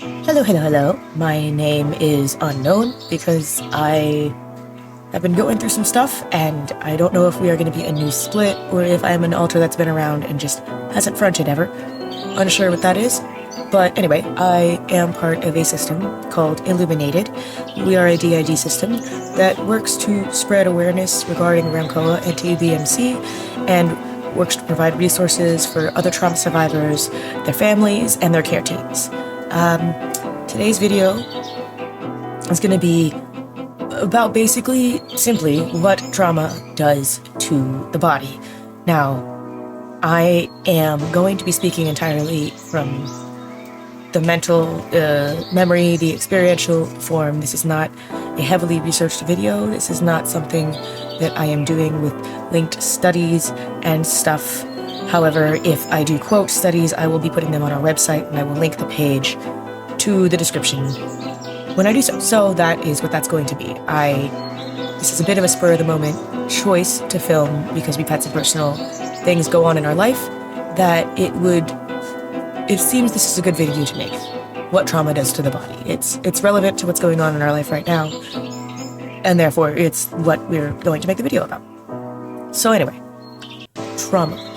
Hello. My name is unknown because I have been going through some stuff and I don't know if we are going to be a new split or if I'm an alter that's been around and just hasn't fronted ever. Unsure what that is. But anyway, I am part of a system called IllumināDID. We are a DID system that works to spread awareness regarding Ramkoa and TBMC and works to provide resources for other trauma survivors, their families, and their care teams. Today's video is going to be about basically, simply, what trauma does to the body. Now, I am going to be speaking entirely from the mental memory, the experiential form. This is not a heavily researched video. This is not something that I am doing with linked studies and stuff. However, if I do quote studies, I will be putting them on our website and I will link the page to the description when I do so. So that is what that's going to be. This is a bit of a spur of the moment choice to film because we've had some personal things go on in our life that it seems this is a good video to make. What trauma does to the body. It's relevant to what's going on in our life right now, and therefore it's what we're going to make the video about. So anyway, trauma.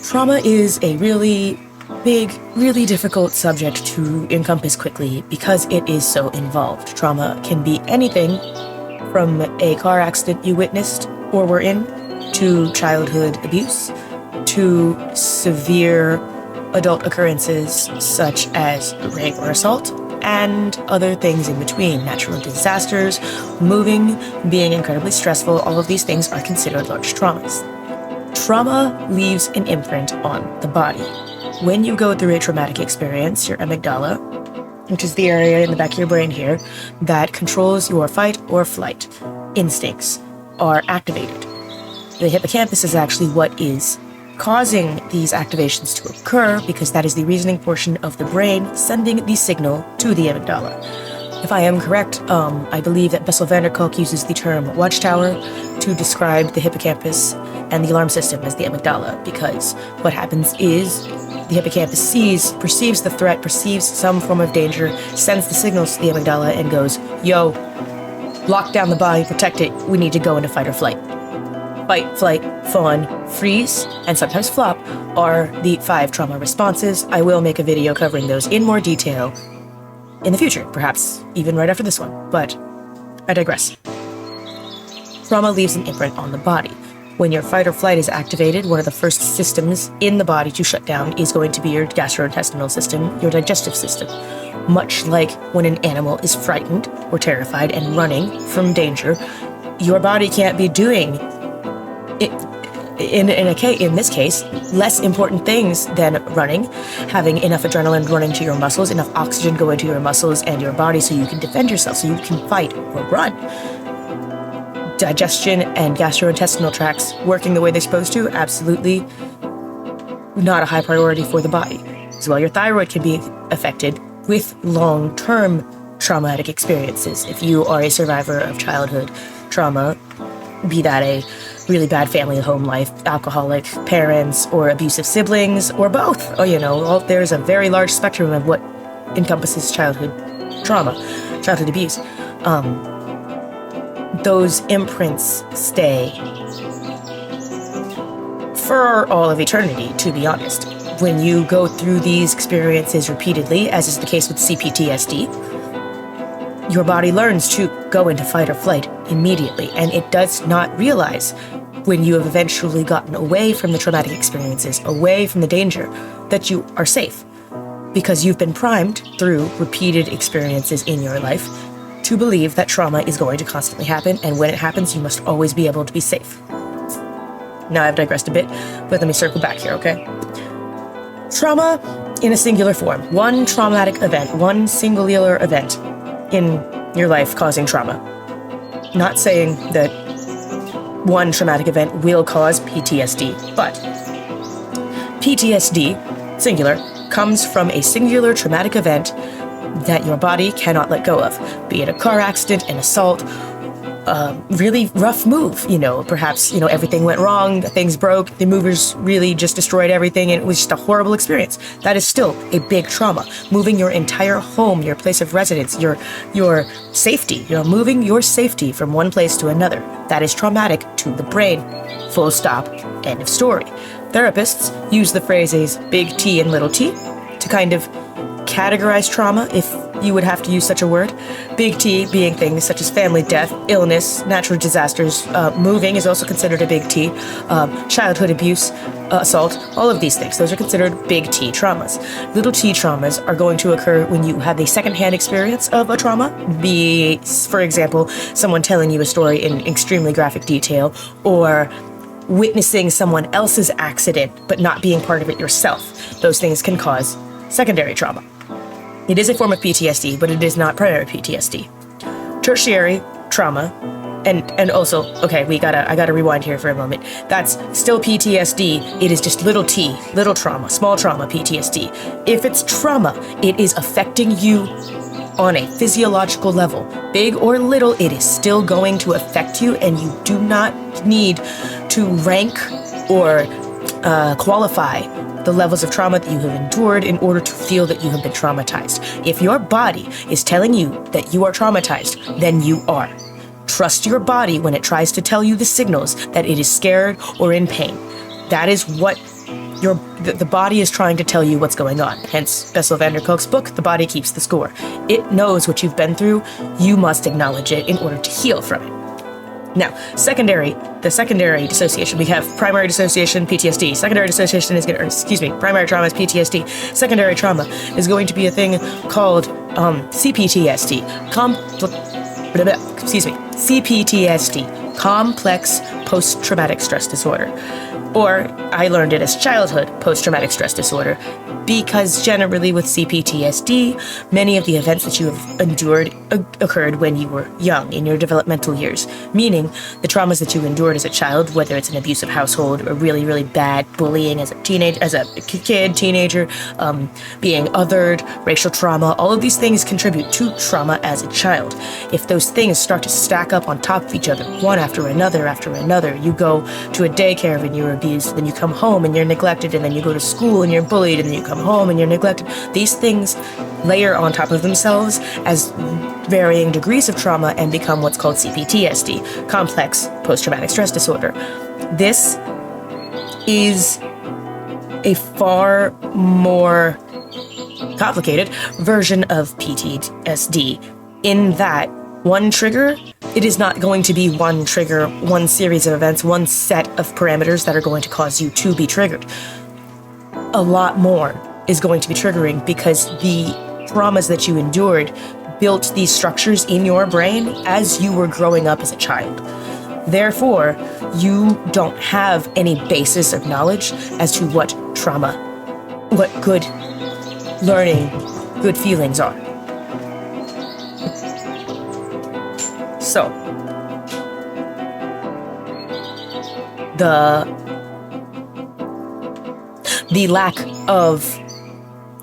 Trauma is a really big, really difficult subject to encompass quickly because it is so involved. Trauma can be anything from a car accident you witnessed or were in, to childhood abuse, to severe adult occurrences such as rape or assault, and other things in between. Natural disasters, moving, being incredibly stressful, all of these things are considered large traumas. Trauma leaves an imprint on the body. When you go through a traumatic experience, your amygdala, which is the area in the back of your brain here that controls your fight or flight instincts, are activated. The hippocampus is actually what is causing these activations to occur because that is the reasoning portion of the brain sending the signal to the amygdala. If I am correct, I believe that Bessel van der Kolk uses the term watchtower to describe the hippocampus and the alarm system as the amygdala, because what happens is the hippocampus perceives the threat, perceives some form of danger, sends the signals to the amygdala and goes, yo, lock down the body, protect it, we need to go into fight or flight. Fight, flight, fawn, freeze, and sometimes flop are the 5 trauma responses. I will make a video covering those in more detail in the future, perhaps even right after this one, but I digress. Trauma leaves an imprint on the body. When your fight or flight is activated, one of the first systems in the body to shut down is going to be your gastrointestinal system, your digestive system. Much like when an animal is frightened or terrified and running from danger, your body can't be doing it, in this case, less important things than running, having enough adrenaline running to your muscles, enough oxygen going to your muscles and your body so you can defend yourself, so you can fight or run. Digestion and gastrointestinal tracts working the way they're supposed to, absolutely not a high priority for the body. As well, your thyroid can be affected with long-term traumatic experiences. If you are a survivor of childhood trauma, be that a really bad family home life, alcoholic parents, or abusive siblings, or both, there's a very large spectrum of what encompasses childhood trauma, childhood abuse. Those imprints stay for all of eternity, to be honest. When you go through these experiences repeatedly, as is the case with CPTSD, your body learns to go into fight or flight immediately, and it does not realize when you have eventually gotten away from the traumatic experiences, away from the danger, that you are safe, because you've been primed through repeated experiences in your life to believe that trauma is going to constantly happen, and when it happens, you must always be able to be safe. Now I've digressed a bit, but let me circle back here, okay? Trauma in a singular form. One traumatic event, one singular event in your life causing trauma. Not saying that one traumatic event will cause PTSD, but PTSD, singular, comes from a singular traumatic event that your body cannot let go of, be it a car accident, an assault, really rough move, perhaps, everything went wrong, things broke, the movers really just destroyed everything, and it was just a horrible experience. That is still a big trauma. Moving your entire home, your place of residence, your safety, moving your safety from one place to another. That is traumatic to the brain. Full stop. End of story. Therapists use the phrases big T and little t to kind of categorize trauma, if you would have to use such a word. Big T being things such as family death, illness, natural disasters. Moving is also considered a big T. Childhood abuse, assault, all of these things. Those are considered big T traumas. Little T traumas are going to occur when you have a secondhand experience of a trauma, be, for example, someone telling you a story in extremely graphic detail, or witnessing someone else's accident but not being part of it yourself. Those things can cause secondary trauma. It is a form of PTSD, but it is not primary PTSD. Tertiary trauma, and also, okay, I gotta rewind here for a moment. That's still PTSD. It is just little t, little trauma, small trauma PTSD. If it's trauma, it is affecting you on a physiological level. Big or little, it is still going to affect you, and you do not need to rank or qualify the levels of trauma that you have endured in order to feel that you have been traumatized. If your body is telling you that you are traumatized, then you are. Trust your body when it tries to tell you the signals that it is scared or in pain. That is what the body is trying to tell you what's going on. Hence Bessel van der Kolk's book, The Body Keeps the Score. It knows what you've been through. You must acknowledge it in order to heal from it. Now, the secondary dissociation, we have primary dissociation, PTSD. Secondary dissociation is primary trauma is PTSD. Secondary trauma is going to be a thing called CPTSD. CPTSD, complex post-traumatic stress disorder. Or I learned it as childhood post-traumatic stress disorder, because generally with CPTSD, many of the events that you have endured occurred when you were young, in your developmental years, meaning the traumas that you endured as a child, whether it's an abusive household or really, really bad bullying as a kid, teenager, being othered, racial trauma, all of these things contribute to trauma as a child. If those things start to stack up on top of each other, one after another, you go to a daycare and you're abused, then you come home and you're neglected, and then you go to school and you're bullied, and then you come home and you're neglected. These things layer on top of themselves as varying degrees of trauma and become what's called CPTSD, complex post-traumatic stress disorder. This is a far more complicated version of PTSD in that one trigger, it is not going to be one trigger, one series of events, one set of parameters that are going to cause you to be triggered. A lot more is going to be triggering because the traumas that you endured built these structures in your brain as you were growing up as a child. Therefore, you don't have any basis of knowledge as to what trauma, what good learning, good feelings are. So, the lack of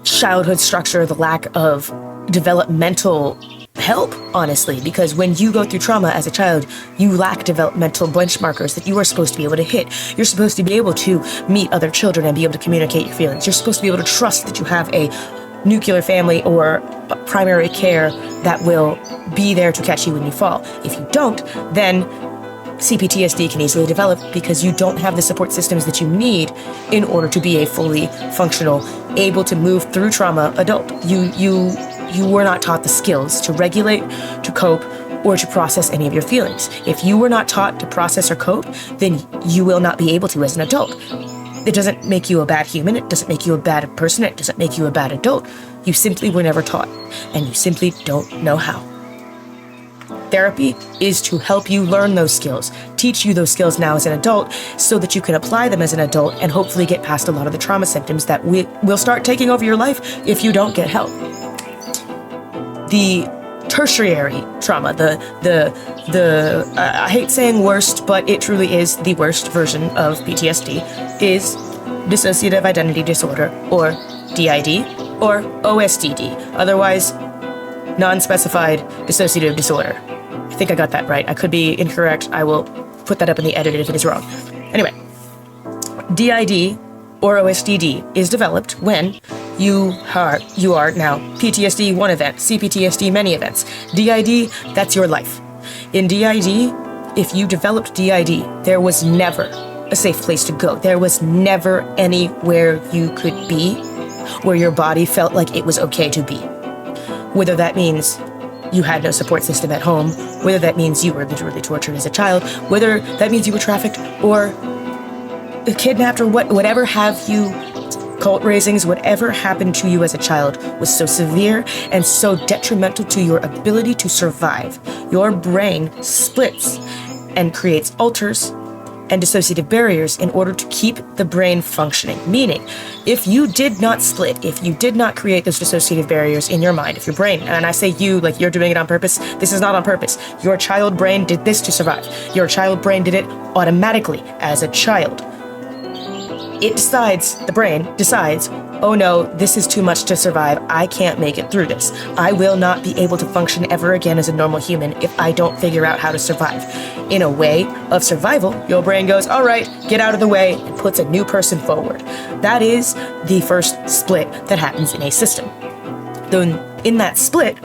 childhood structure, the lack of developmental help, honestly, because when you go through trauma as a child, you lack developmental benchmarkers that you are supposed to be able to hit. You're supposed to be able to meet other children and be able to communicate your feelings. You're supposed to be able to trust that you have a nuclear family or primary care that will be there to catch you when you fall. If you don't, then CPTSD can easily develop because you don't have the support systems that you need in order to be a fully functional, able to move through trauma adult. You were not taught the skills to regulate, to cope, or to process any of your feelings. If you were not taught to process or cope, then you will not be able to as an adult. It doesn't make you a bad human, it doesn't make you a bad person, it doesn't make you a bad adult. You simply were never taught, and you simply don't know how. Therapy is to help you learn those skills, teach you those skills now as an adult, so that you can apply them as an adult and hopefully get past a lot of the trauma symptoms that will start taking over your life if you don't get help. The tertiary trauma, I hate saying worst, but it truly is the worst version of PTSD, is dissociative identity disorder, or DID, or OSDD, otherwise non-specified dissociative disorder. think I got that right. I could be incorrect. I will put that up in the edit if it is wrong. Anyway, DID or OSDD is developed when you are now PTSD one event, CPTSD many events. DID, that's your life. In DID, if you developed DID, there was never a safe place to go. There was never anywhere you could be where your body felt like it was okay to be. Whether that means you had no support system at home, whether that means you were literally tortured as a child, whether that means you were trafficked or kidnapped or whatever have you, cult raisings, whatever happened to you as a child was so severe and so detrimental to your ability to survive. Your brain splits and creates alters and dissociative barriers in order to keep the brain functioning. Meaning, if you did not split, if you did not create those dissociative barriers in your mind, if your brain, and I say you, like you're doing it on purpose, this is not on purpose. Your child brain did this to survive. Your child brain did it automatically as a child. The brain decides, oh no, this is too much to survive. I can't make it through this. I will not be able to function ever again as a normal human if I don't figure out how to survive. In a way of survival, your brain goes, all right, get out of the way, and puts a new person forward. That is the first split that happens in a system. Then in that split,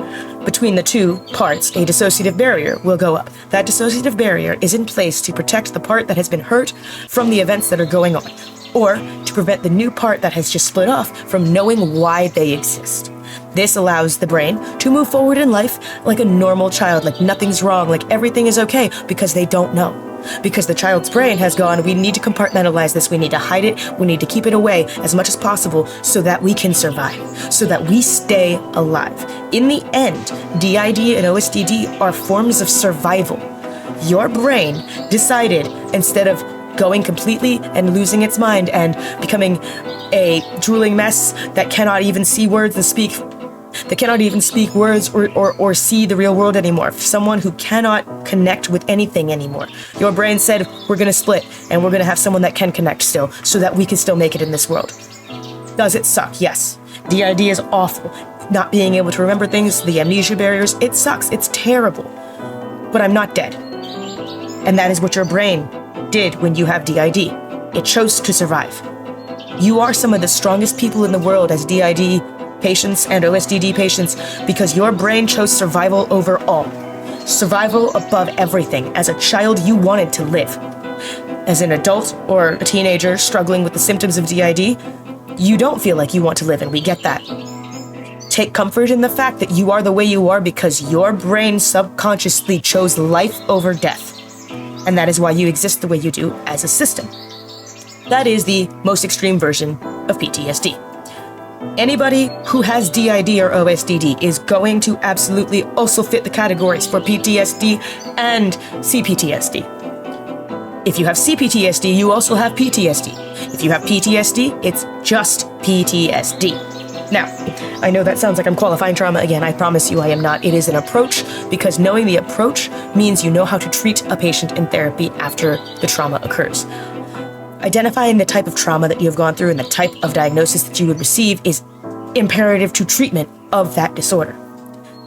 between the two parts, a dissociative barrier will go up. That dissociative barrier is in place to protect the part that has been hurt from the events that are going on, or to prevent the new part that has just split off from knowing why they exist. This allows the brain to move forward in life like a normal child, like nothing's wrong, like everything is okay, because they don't know. Because the child's brain has gone, we need to compartmentalize this, we need to hide it, we need to keep it away as much as possible so that we can survive, so that we stay alive. In the end, DID and OSDD are forms of survival. Your brain decided, instead of going completely and losing its mind and becoming a drooling mess that cannot even see words and speak, that cannot even speak words or see the real world anymore. Someone who cannot connect with anything anymore. Your brain said, we're going to split and we're going to have someone that can connect still so that we can still make it in this world. Does it suck? Yes. DID is awful. Not being able to remember things, the amnesia barriers, it sucks. It's terrible. But I'm not dead. And that is what your brain did when you have DID. It chose to survive. You are some of the strongest people in the world as DID patients and OSDD patients because your brain chose survival over all. Survival above everything. As a child, you wanted to live. As an adult or a teenager struggling with the symptoms of DID, you don't feel like you want to live, and we get that. Take comfort in the fact that you are the way you are because your brain subconsciously chose life over death. And that is why you exist the way you do as a system. That is the most extreme version of PTSD. Anybody who has DID or OSDD is going to absolutely also fit the categories for PTSD and CPTSD. If you have CPTSD, you also have PTSD. If you have PTSD, it's just PTSD. Now, I know that sounds like I'm qualifying trauma again. I promise you I am not. It is an approach, because knowing the approach means you know how to treat a patient in therapy after the trauma occurs. Identifying the type of trauma that you have gone through and the type of diagnosis that you would receive is imperative to treatment of that disorder.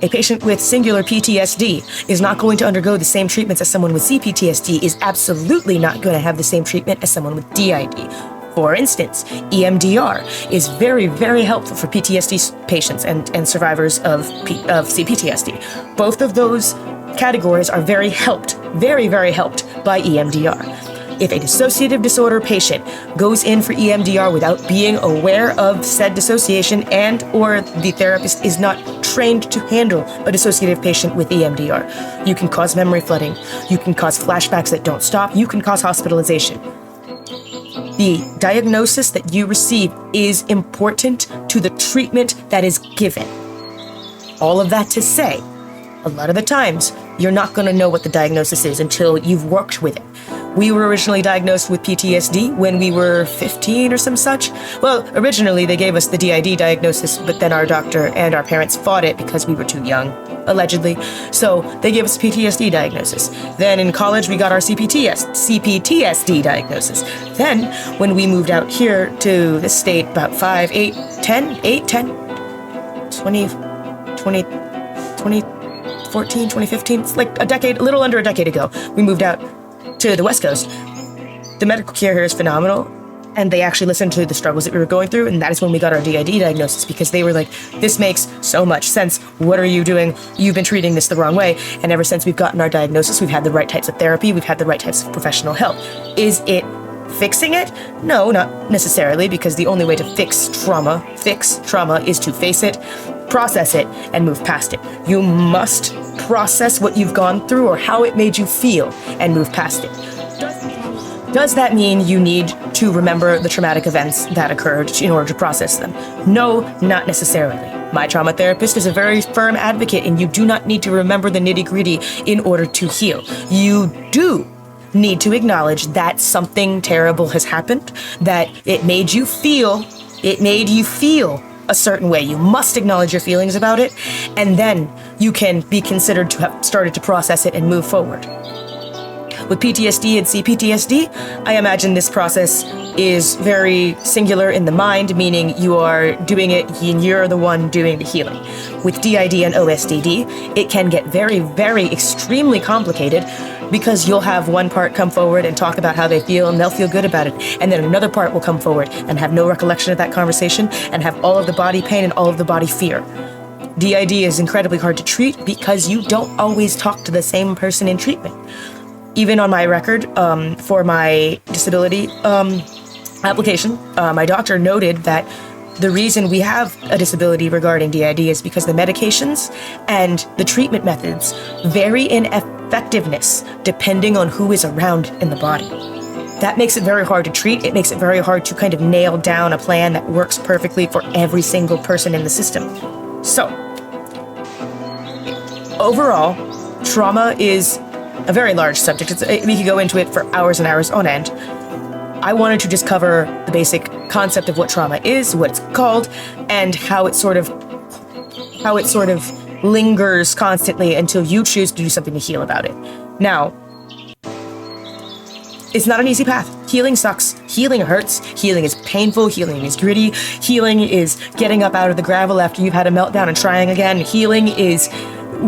A patient with singular PTSD is not going to undergo the same treatments as someone with CPTSD, is absolutely not going to have the same treatment as someone with DID. For instance, EMDR is very, very helpful for PTSD patients and survivors of CPTSD. Both of those categories are very, very helped by EMDR. If a dissociative disorder patient goes in for EMDR without being aware of said dissociation and or the therapist is not trained to handle a dissociative patient with EMDR, you can cause memory flooding, you can cause flashbacks that don't stop, you can cause hospitalization. The diagnosis that you receive is important to the treatment that is given. All of that to say, a lot of the times, you're not going to know what the diagnosis is until you've worked with it. We were originally diagnosed with PTSD when we were 15 or some such. Well, originally they gave us the DID diagnosis, but then our doctor and our parents fought it because we were too young, allegedly. So they gave us a PTSD diagnosis. Then in college, we got our CPTSD diagnosis. Then when we moved out here to the state about 5, 8, 10, 8, 10, 20, 20, 24, 2014, 2015, it's like a little under a decade ago, we moved out to the West Coast. The medical care here is phenomenal, and they actually listened to the struggles that we were going through, and that is when we got our DID diagnosis, because they were like, this makes so much sense. What are you doing? You've been treating this the wrong way. And ever since we've gotten our diagnosis, we've had the right types of therapy, we've had the right types of professional help. Is it fixing it? No, not necessarily, because the only way to fix trauma is to face it, process it, and move past it. You must process what you've gone through or how it made you feel and move past it. Does that mean you need to remember the traumatic events that occurred in order to process them? No, not necessarily. My trauma therapist is a very firm advocate, and you do not need to remember the nitty-gritty in order to heal. You do need to acknowledge that something terrible has happened, that it made you feel a certain way. You must acknowledge your feelings about it, and then you can be considered to have started to process it and move forward. With PTSD and CPTSD, I imagine this process is very singular in the mind, meaning you are doing it and you're the one doing the healing. With DID and OSDD, it can get very, very extremely complicated, because you'll have one part come forward and talk about how they feel, and they'll feel good about it. And then another part will come forward and have no recollection of that conversation and have all of the body pain and all of the body fear. DID is incredibly hard to treat because you don't always talk to the same person in treatment. Even on my record, for my disability application, my doctor noted that the reason we have a disability regarding DID is because the medications and the treatment methods vary in effectiveness depending on who is around in the body. That makes it very hard to treat. It makes it very hard to kind of nail down a plan that works perfectly for every single person in the system. So, overall, trauma is a very large subject. We could go into it for hours and hours on end. I wanted to just cover the basic concept of what trauma is, what it's called, and how it sort of lingers constantly until you choose to do something to heal about it. Now, it's not an easy path. Healing sucks. Healing hurts. Healing is painful. Healing is gritty. Healing is getting up out of the gravel after you've had a meltdown and trying again. Healing is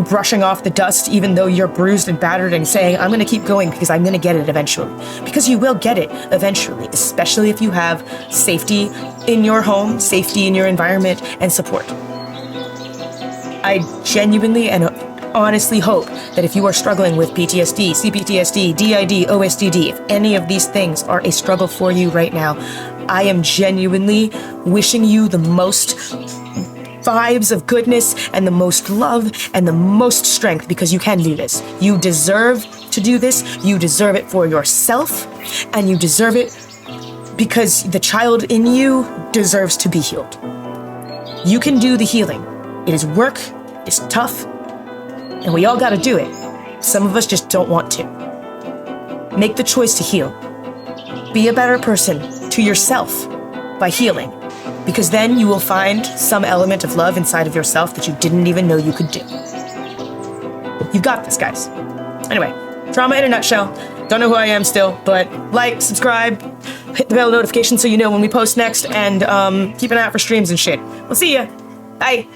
brushing off the dust even though you're bruised and battered and saying, I'm going to keep going because I'm going to get it eventually. Because you will get it eventually, especially if you have safety in your home, safety in your environment, and support. I genuinely and honestly hope that if you are struggling with PTSD, CPTSD, DID, OSDD, if any of these things are a struggle for you right now, I am genuinely wishing you the most vibes of goodness and the most love and the most strength, because you can do this. You deserve to do this. You deserve it for yourself, and you deserve it because the child in you deserves to be healed. You can do the healing. It is work, it's tough, and we all gotta do it. Some of us just don't want to. Make the choice to heal. Be a better person to yourself by healing, because then you will find some element of love inside of yourself that you didn't even know you could do. You've got this, guys. Anyway, trauma in a nutshell. Don't know who I am still, but like, subscribe, hit the bell notification so you know when we post next, and keep an eye out for streams and shit. We'll see ya. Bye.